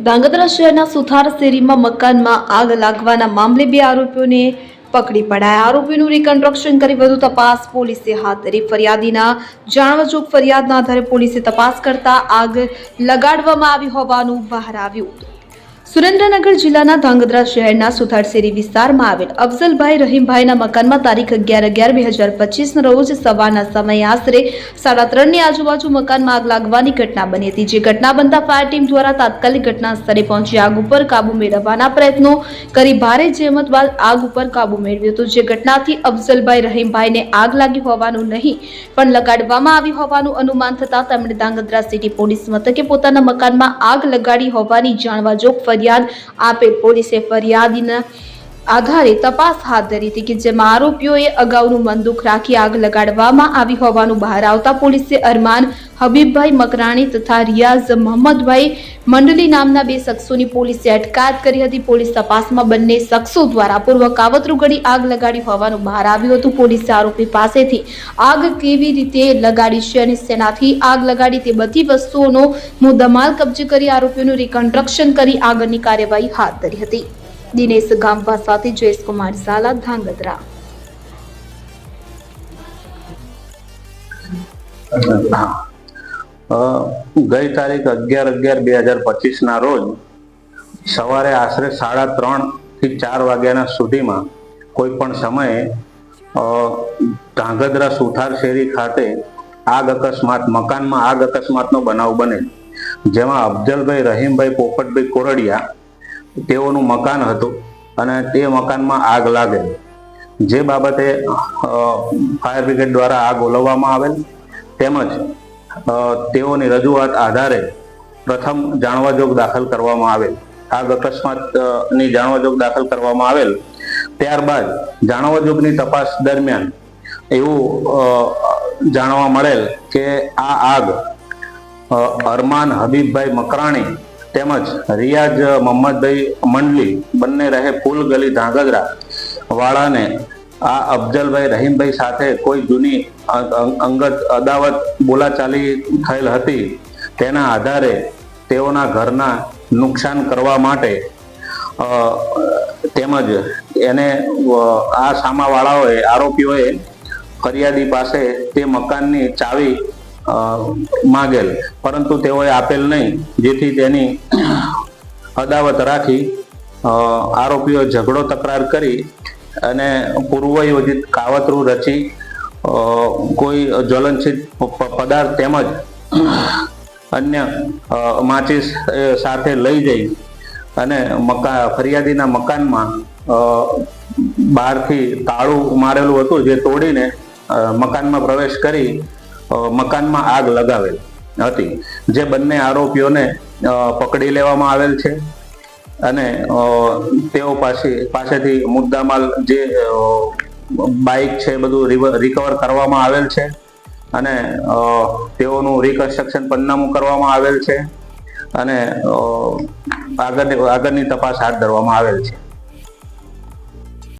ધાંગધ્રા શહેરના સુથાર શેરીમાં મકાનમાં આગ લાગવાના મામલે 2 આરોપીઓને પકડી પડાયા. આરોપીનું રિકન્સ્ટ્રક્શન કરી વધુ તપાસ પોલીસે હાથ ધરી. ફરિયાદીના જાણવાજોગ ફરિયાદના આધારે પોલીસે તપાસ કરતા આગ લગાડવામાં આવી હોવાનું બહાર આવ્યું. સુરેન્દ્રનગર જિલ્લાના ધાંગધ્રા શહેરના સુથાર શેરી વિસ્તારમાં આવેલ અફઝલભાઈ રહીમભાઈના મકાનમાં તારીખ 11/11/2025 રોજ સવારના સમયે આશરે 3:30 ની આજુબાજુ મકાનમાં આગ લાગવાની ઘટના બની હતી. જે ઘટના બનતા ફાયર ટીમ દ્વારા તાત્કાલિક ઘટના સ્થળે પહોંચી આગ ઉપર કાબુ મેળવવાના પ્રયત્નો કરી ભારે જહેમત બાદ આગ ઉપર કાબુ મેળવ્યો હતો. જે ઘટનાથી અફઝલભાઈ રહીમભાઈને આગ લાગી હોવાનું નહીં પણ લગાડવામાં આવી હોવાનું અનુમાન થતા તેમણે ધાંગધ્રા સિટી પોલીસ મથકે પોતાના મકાનમાં આગ લગાડી હોવાની જાણવાજોગ ફરિયાદ આપેલ. પોલીસે ફરિયાદીના આધારે તપાસ હાથ ધરી હતી કે જેમાં આરોપીઓએ અગાઉનું બંદૂક રાખી આગ લગાડવામાં આવી હોવાનું બહાર આવતા પોલીસે અરમાન હબીબભાઈ મકરાણી તથા રિયાઝ મોહમ્મદભાઈ મંડલી નામના 2 શખ્સોની પોલીસે અટકાયત કરી હતી. પોલીસ તપાસમાં બંને શખ્સો દ્વારા પૂર્વ કાવતરું ઘડી આગ લગાડી હોવાનું બહાર આવ્યું હતું. પોલીસે આરોપી પાસેથી આગ કેવી રીતે લગાડી છે અને શેનાથી આગ લગાડી તે બધી વસ્તુઓનો મુદ્દામાલ કબજે કરી આરોપીઓનું રિકન્સ્ટ્રક્શન કરી આગળની કાર્યવાહી હાથ ધરી હતી. દિનેશ ગામવા સાથે જયેશકુમાર ઝાલા, ધાંગધ્રા. ગઈ તારીખ 11/11/2025 ના રોજ સવારે આશરે 3:30 થી 4 વાગ્યાના સુધીમાં કોઈ પણ સમયે ધાંગધ્રા સુથાર શેરી ખાતે મકાનમાં આગ અકસ્માતનો બનાવ બને, જેમાં અફઝલભાઈ રહીમભાઈ પોપટભાઈ કોરડિયા તેઓનું મકાન હતું અને તે મકાનમાં આગ લાગેલ. જે બાબતે ફાયર બ્રિગેડ દ્વારા આગ ઓલવવામાં આવેલ તેમજ તેઓની રજૂઆત આધારે પ્રથમ જાણવાજોગ દાખલ કરવામાં આવેલ. આગ અકસ્માતની જાણવાજોગ દાખલ કરવામાં આવેલ. ત્યારબાદ જાણવાજોગની તપાસ દરમિયાન એવું જાણવા મળેલ કે આ આગ અરમાન હબીબભાઈ મકરાણી તેમજ રિયાઝ મોહમ્મદભાઈ મંડલી બંને રહે ફૂલ ગલી ધાંગધ્રા વાળાને આ અફઝલભાઈ રહીમભાઈ સાથે કોઈ જૂની અંગત અદાવત બોલાચાલી થયેલ હતી. તેના આધારે તેઓના ઘરના નુકસાન કરવા માટે તેમજ એને આ સામાવાળાઓએ આરોપીઓએ ફરિયાદી પાસે તે મકાનની ચાવી માગેલ, પરંતુ તેઓએ આપેલ નહીં. જેથી તેની અદાવત રાખી આરોપીઓ ઝઘડો તકરાર કરી અને પૂર્વયોજિત કાવતરું રચી કોઈ જ્વલનશીલ પદાર્થ તેમજ અન્ય માચીસ સાથે લઈ જઈ અને ફરિયાદીના મકાનમાં બહારથી તાળું મારેલું હતું જે તોડીને મકાનમાં પ્રવેશ કરી મકાનમાં આગ લગાવેલ હતી. જે બંને આરોપીઓને પકડી લેવામાં આવેલ છે અને તેઓ પાસેથી મુદ્દામાલ જે બાઇક છે બધું રિકવર કરવામાં આવેલ છે અને તેઓનું રિકન્સ્ટ્રક્શન પંચનામું કરવામાં આવેલ છે અને આગળની તપાસ હાથ ધરવામાં આવેલ છે.